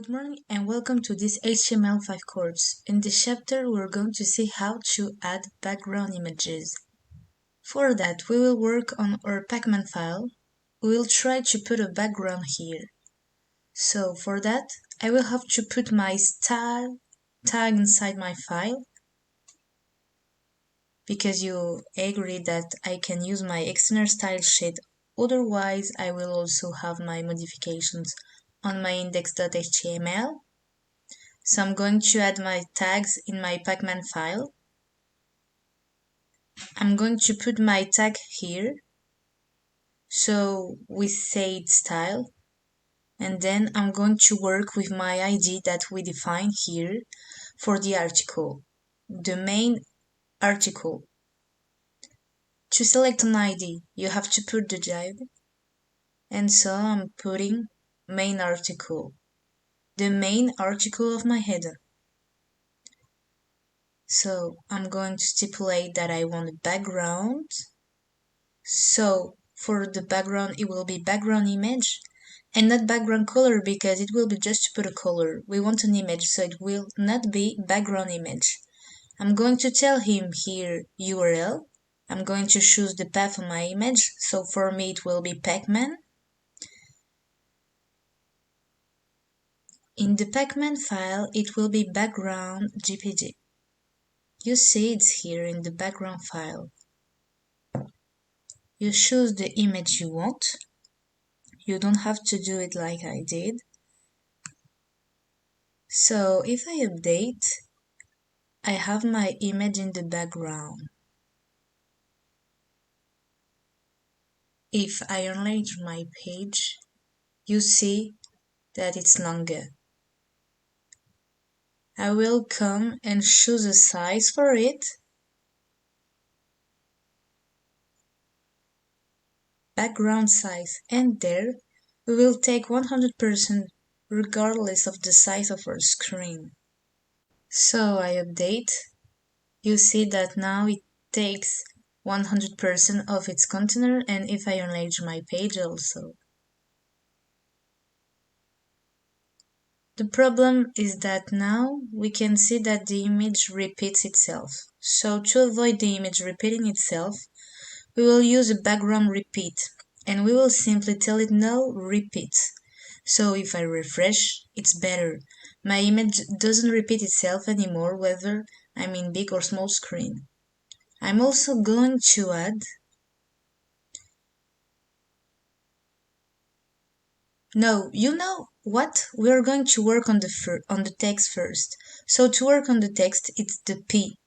Good morning and welcome to this HTML5 course. In this chapter, we're going to see how to add background images. For that, we will work on our Pacman file. We will try to put a background here. So for that, I will have to put my style tag inside my file because you agree that I can use my external style sheet. Otherwise, I will also have my modifications on my index.html. So I'm going to add my tags in my Pacman file. I'm going to put my tag here. So we say it's style. And then I'm going to work with my ID that we define here for the article, the main article. To select an ID, you have to put the div. And so I'm putting main article, the main article of my header. So I'm going to stipulate that I want a background. So for the background, it will be background image and not background color because it will be just to put a color. We want an image, so it will not be background image. I'm going to tell him here URL. I'm going to choose the path of my image. So for me, it will be Pacman. In the Pacman file, it will be background GPG. You see it's here in the background file. You choose the image you want. You don't have to do it like I did. So if I update, I have my image in the background. If I enlarge my page, you see that it's longer. I will come and choose a size for it. Background size, and there we will take 100% regardless of the size of our screen. So I update. You see that now it takes 100% of its container, and if I enlarge my page also. The problem is that now we can see that the image repeats itself. So to avoid the image repeating itself, we will use a background repeat, and we will simply tell it no repeats. So if I refresh, it's better. My image doesn't repeat itself anymore whether I'm in big or small screen. I'm also going to add No, you know what? We're going to work on the text first. So to work on the text, it's the P,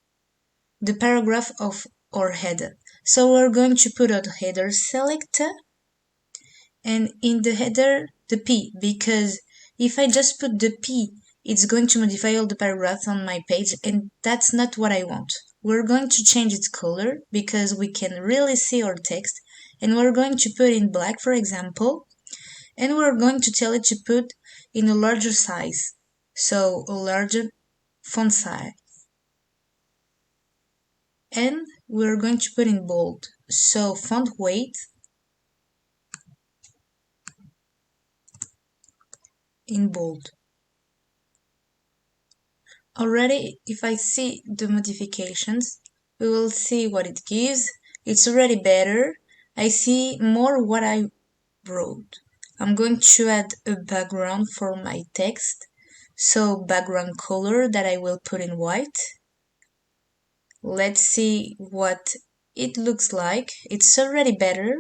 the paragraph of our header. So we're going to put a header selector, and in the header, the P, because if I just put the P, it's going to modify all the paragraphs on my page, and that's not what I want. We're going to change its color because we can really see our text, and we're going to put in black, for example, and we're going to tell it to put in a larger size, so a larger font size. And we're going to put in bold, so font weight in bold. Already, if I see the modifications, we will see what it gives. It's already better. I see more what I wrote. I'm going to add a background for my text. So background color that I will put in white. Let's see what it looks like. It's already better.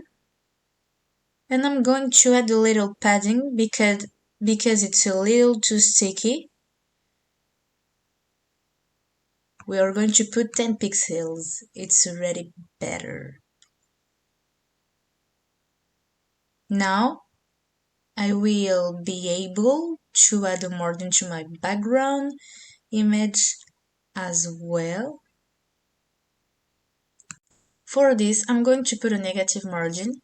And I'm going to add a little padding because it's a little too sticky. We are going to put 10 pixels. It's already better. Now I will be able to add a margin to my background image as well. For this, I'm going to put a negative margin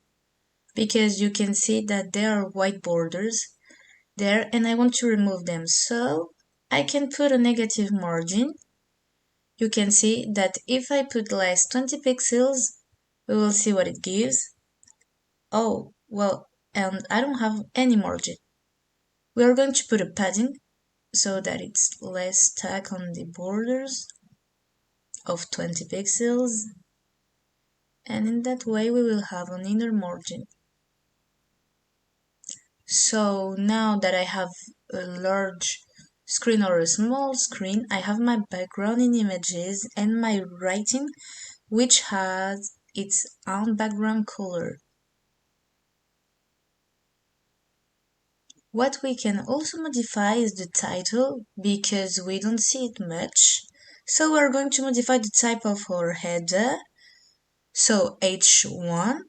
because you can see that there are white borders there and I want to remove them. So I can put a negative margin. You can see that if I put less 20 pixels, we will see what it gives. Oh, well, and I don't have any margin. We are going to put a padding so that it's less stuck on the borders of 20 pixels, and in that way we will have an inner margin. So now that I have a large screen or a small screen, I have my background in images and my writing, which has its own background color. What we can also modify is the title, because we don't see it much. So we're going to modify the type of our header. So H1,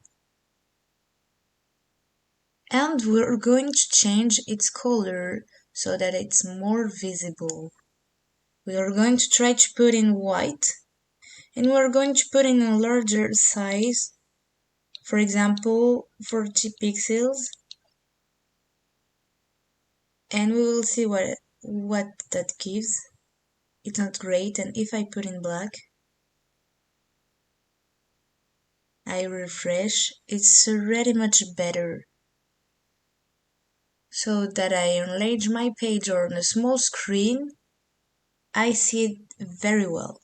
and we're going to change its color so that it's more visible. We are going to try to put in white, and we're going to put in a larger size, for example 40 pixels, and we will see what that gives. It's not great, and if I put in black, I refresh, it's already much better. So that I enlarge my page on a small screen, I see it very well.